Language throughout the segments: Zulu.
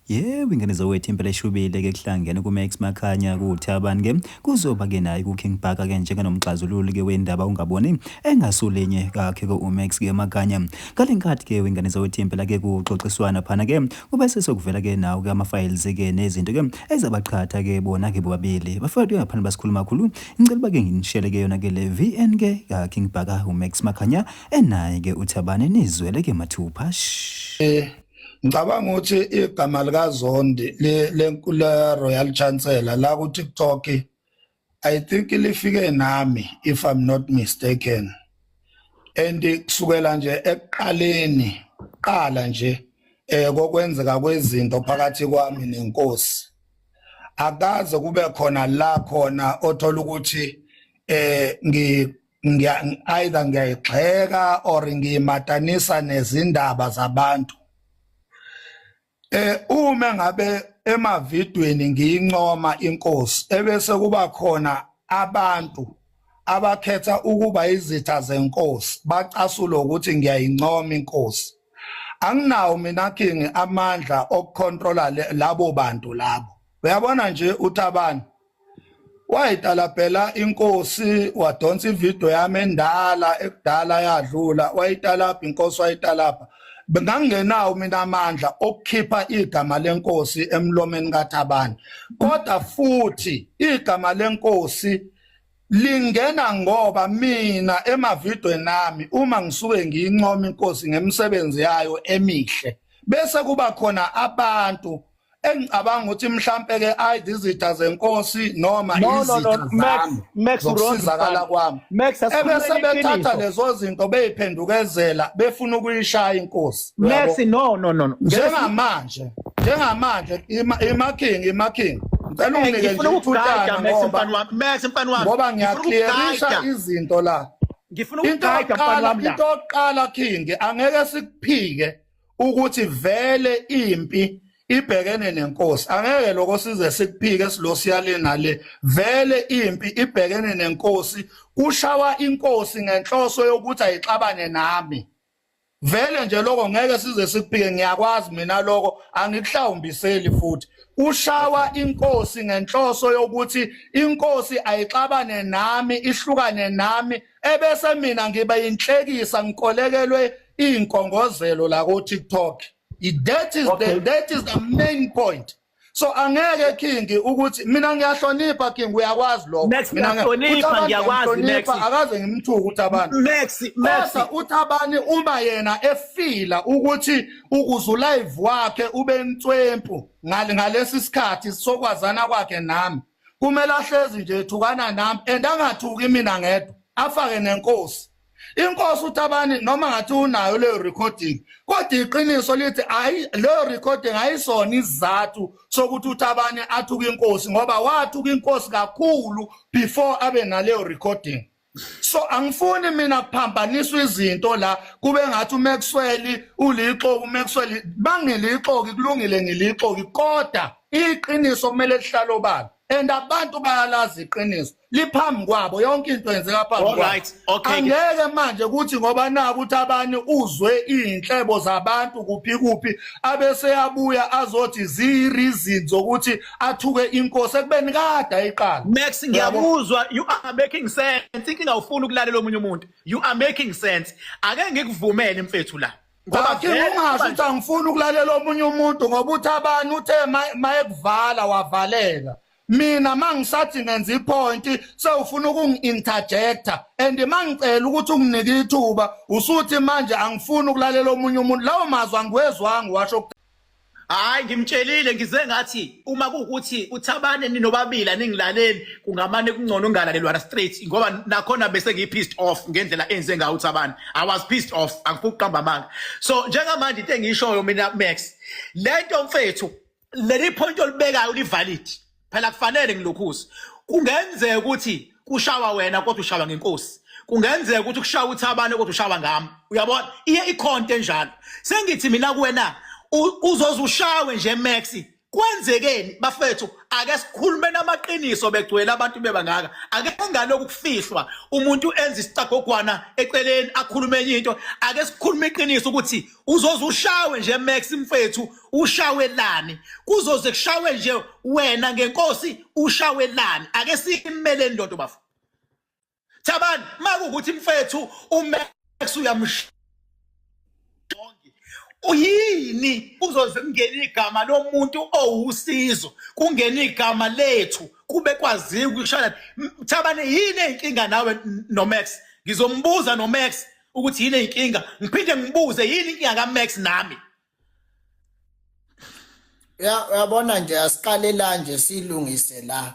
Yebo, ingane zawethu impela eshubile ke kuhlangene kuMax Makhanya kuThabani ke kuzoba ke naye kuKing Bhaka ke njengenomxazululi ke wendaba ungaboni engasulenye kakhe ke uMax ke Makhanya. Ngalenkathi ke ingane zawethu impela ke kuxoxiswana phana ke kube sesokuvela ke nawo ke ama-files ke nezinto ke ezabaqhatha ke bona ke bobabili. Bafike ngaphandle basikhuluma kakhulu. Ngicela ba ke nginishele ke yona ke le VN ke kaKing Bhaka uMax Makhanya enaye ke uThabani nizwele ke mathupha. Ngicabanga ukuthi igama likaZondi le Royal Chancellor la ku TikTok I think lifike nami if I'm not mistaken and kusukela nje eqaleni qala nje kokwenzeka kwezinto phakathi kwami nenkosi akaze kube khona la khona othola ukuthi either ngiyayixheka or ngiyimatanisa nezindaba zabantu. Uma ngabe emavidweni ngiyincoma inkosi ebese kuba khona abantu abakhetha ukuba izitha zenkosi bacasula ukuthi ngiyayincoma inkosi. Anginawo mina King amandla okucontrola labo bantu labo. Uyabona nje uThabani wayitala phela inkosi wadonsa ivideo yami endala ekudala yadlula wayitala inkosi wayitala bengangenawo mina amandla okukhipha igama lenkosi emlomeni kaThabani kodwa futhi igama lenkosi lingena ngoba mina emavidweni nami uma ngisuke ngiyincoma inkosi ngemsebenzi yayo emihle bese kuba khona abantu engicabanga ukuthi mhlambe ke izitha zenkosi noma izitha zami Max ukusizakala kwami ebese bethatha lezo zinto beyiphendukezela befuna ukuyishaya inkosi Max no njengamanje iMaking ngicela unginike nje uthutana Max mfana wami ngoba ngiyaclearisha izinto la ngifuna ukugayida mfana wami la into oqala King angeke sikuphike ukuthi vele impi ibhekene nenkosi angeke lokho size sikuphike silosiyale nale vele impi ibhekene nenkosi ushawa inkosi ngenhloso yokuthi ayixabane nami vele nje lokho ngeke size sikuphike ngiyakwazi mina lokho angikuhlawumbiseli futhi ushawa inkosi ngenhloso yokuthi inkosi ayixabane nami ihlukane nami ebese mina ngiba inhlekisa ngikolekelwe inkongozelo la ku TikTok. That is the main point. So angeke King ukuthi mina ngiyahlonipha King uyakwazi lokho mina ngiyahlonipha ngiyakwazi Max akaze ngimthuka uThabani Max uThabani uma yena efila ukuthi ukuze live wakhe ube intswempu ngalesi sikhathi sokwazana kwakhe nami kumele ahlezi nje ethukana nami and angathuki mina ngedwa afake nenkosi. Inkosi uThabani noma ngathi unayo le recording kodwa iqiniso lithi le recording ayisona izathu sokuthi uThabani athuka inkosi ngoba wathuka inkosi kakhulu before abe nale recording. So angifuni mina kuphambaniswa izinto la kube ngathi uMaxwell ulixoki uMaxwell bangilixoki kulungile ngilixoki kodwa iqiniso kumele lihlalo obala and abantu bayalazi iqiniso liphambi kwabo yonke into yenzeka phambi kwabo. Angeke manje ukuthi ngoba naku uThabani uzwe inhlebo zabantu kuphi abese yabuya azothi zireasons zokuthi athuke inkosi ekubeni kade ayiqala. Max ngiyabuzwa you are making sense inkinga ufuna ukulalela omunye umuntu you are making sense ake ngikuvumele mfethu la ngoba ungazi ukuthi angifuni ukulalela omunye umuntu ngoba uThabani uthe mayekuvala wavaleka. Mina mangisathi ngenza ipoint sewufuna ukungi-interjecta and mangicela ukuthi unginike ithuba usuthi manje angifuni ukulalela omunye umuntu lawo mazwi angiwezwanga washo. Hayi ngimtshelile ngize ngathi uma kuukuthi uThabani ninobabili aningilaleli kungamane kungcono ungalalelwa straight ngoba nakhona bese ngipissed off ngendlela enze ngayo uThabani I was pissed off angifuni ukuqamba amanga. So njengamanje into engishoyo mina Max lento mfethu leli point olibekayo livalid phela kufanele ngilokhuze kungenzeka ukuthi kushawa wena kodwa ushawa ngenkosi kungenzeka ukuthi kushawa uThabani kodwa ushawa ngami uyabona iye ikhonto enjalo sengithi mina kuwena uzoze ushawe nje Max kwenzekeni bafethu ake sikhulume namaqiniso begcwele abantu bebangaka ake ngaloku kufihlwa umuntu enza isicagogwana eceleni akhulume enye into ake sikhulume iqiniso ukuthi uzoze ushawe nje Max mfethu ushawelani kuzoze kushawe nje wena ngenkosi ushawelani ake simeleni lonto bafu Thabani makuthi mfethu uMax uyamsha uyini kuzoze kungena igama lomuntu owusizo kungena igama lethu kube kwaziwa ukushana Thabani yini inkinga nawe noMax ngizombuza noMax ukuthi yini inkinga ngiphinde ngibuze yini inkinga kaMax nami uyabona nje asiqalela nje silungise la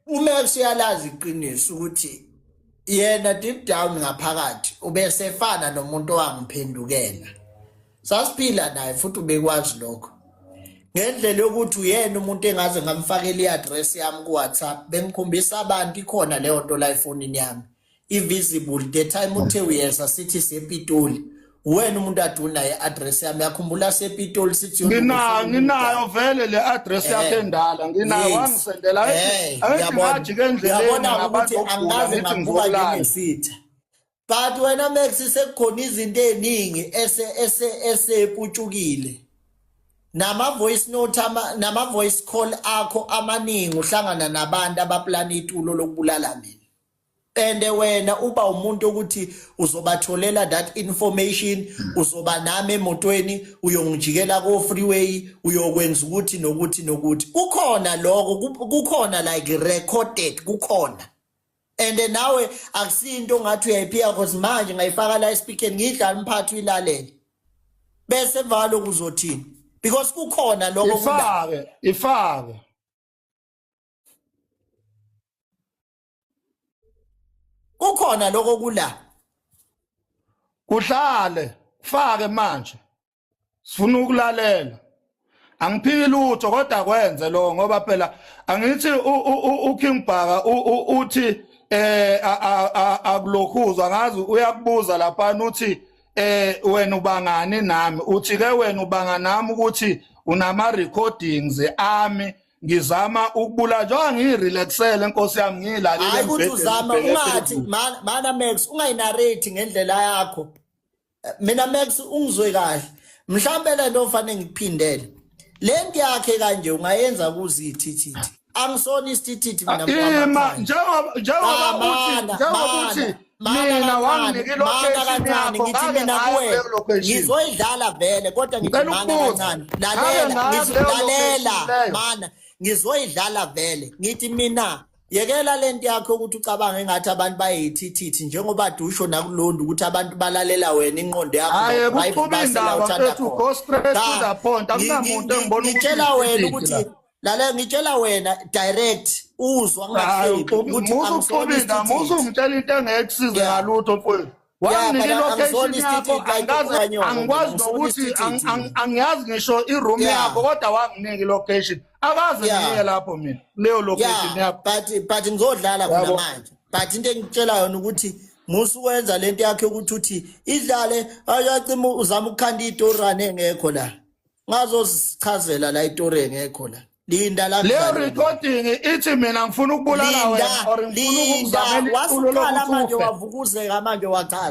uMax uyalazi iqiniso ukuthi yena deep down ngaphakathi ubesefana nomuntu owangiphendukela sasiphila naye futhi ubekwazi lokho ngendlela yokuthi uyena umuntu engaze ngamfakela iaddress yami ku WhatsApp bengikhombisa abantu ikhona leyo nto la efonini yami invisible the time uthe uyeza sithi sePitoli wena umuntu aduna iaddress yami yakhumbula sePitoli sithi nginayo vele le address yakhe endala nginayo wangisendela ayithi kendleleni ukuthi angaze ngambuka ngesitha but wena Max sekukhona izinto eziningi eseputshukile nama voice note nama voice call akho amaningi uhlangana nabantu abaplana itulo lokubulala mina and wena uba umuntu ukuthi uzobatholela that information uzoba nami emotweni uyongijikela ko freeway uyokwenza ukuthi nokuthi kukhona lokho kukhona like recorded kukhona and nawe akusinto ngathi uyayiphiya because manje ngayifaka la speaker ngidlala umphathi uyilalele bese valo kuzothini because kukhona lokho ifake kukhona lokho kula kuhlale fake manje sifuna ukulalela angiphiki lutho kodwa kwenze lo ngoba phela angithi uKing Bhaka uthi akulokhuzwa ngazi uyakubuza lapha uthi wena ubangani nami uthi ke wena ubanga nami ukuthi unama recordings ami ngizama ukubula njengoba ngirelaxele enkosi yami ngilalele hayi ukuthi uzama ungathi mana Max ungayinarrate ngendlela yakho mina Max ungizwe kahle mhlambe le nto ofanele ngiphindele lento yakhe kanje ungayenza kuzithithi angisona isithithi mina njengoba uthi mina wanginike location yakho ngithi mina kuwe ngizoyidlala vele kodwa ngithi mana kancane lalela mana ngizoyidlala vele ngithi mina yekela lento yakho ukuthi ucabange engathi abantu bayithithithi njengoba dusho nakulondo ukuthi abantu balalela wena inqondo yakho hayi kuqhubeka indaba mfethu go straight to the point akunamuntu engibona ngitshela wena ukuthi lalela ngitshela wena direct uzwa ngahlebi ukuthi angizobinda musungitshela into engekusize ngalutho mfowethu wanginike location yakho angikwazi nokuthi angiyazi ngisho iroom yakho kodwa wanginike location akaze ngiye lapho mina leyo location yakho but ngizodlala khona manje but into engitshela yona ukuthi musuwenza lento yakhe ukuthi idlale ayacima uzama ukukhanda itorane engekho la ngazosichazela la itori engekho la linda la le recording ithi mina ngifuna ukubulala wena or ngifuna ukuzamela wasuqala manje wavukuzeka manje wachaza